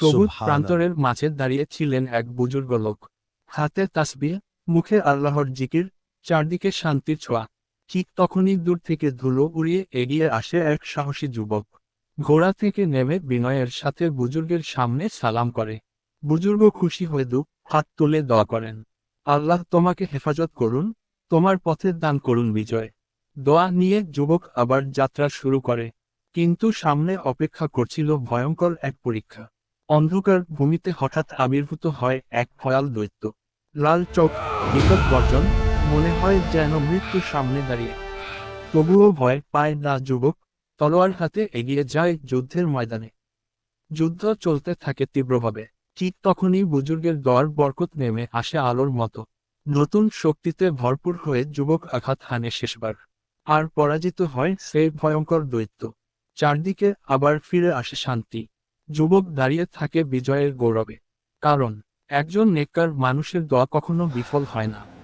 সবুজ সুবহানাল্লাহ। প্রান্তরের মাঝে দাঁড়িয়ে ছিলেন এক বুজুর্গ লোক। হাতে তাসবিহ, মুখে আল্লাহর জিকির, চারদিকে শান্তির ছোঁয়া। ঠিক তখনই দূর থেকে ধুলো উড়িয়ে এগিয়ে আসে এক সাহসী যুবক। ঘোড়া থেকে নেমে বিনয়ের সাথে বুজুর্গের সামনে সালাম করে। বুজুর্গ খুশি হয়ে হাত তুলে দোয়া করেন। আল্লাহ তোমাকে হেফাজত করুন, তোমার পথে দান করুন বিজয়। দোয়া নিয়ে যুবক আবার যাত্রা শুরু করে। কিন্তু সামনে অপেক্ষা করছিল ভয়ঙ্কর এক পরীক্ষা। অন্ধকার ভূমিতে হঠাৎ আবির্ভূত হয় এক ভয়াল দৈত্য। লাল চোখ, বিকট গর্জন, মনে হয় যেন মৃত্যুর সামনে দাঁড়িয়ে। তবুও ভয় পায় না যুবক, তলোয়ার হাতে এগিয়ে যায় যুদ্ধের ময়দানে। যুদ্ধ চলতে থাকে তীব্রভাবে। ঠিক তখনই বুজুর্গের দোয়ার বরকত নেমে আসে আলোর মতো। নতুন শক্তিতে ভরপুর হয়ে যুবক আঘাত হানে শেষবার। আর পরাজিত হয় সেই ভয়ঙ্কর দৈত্য। চারদিকে আবার ফিরে আসে শান্তি। যুবক দাঁড়িয়ে থাকে বিজয়ের গৌরবে। কারণ একজন নেককার মানুষের দোয়া কখনো বিফল হয় না।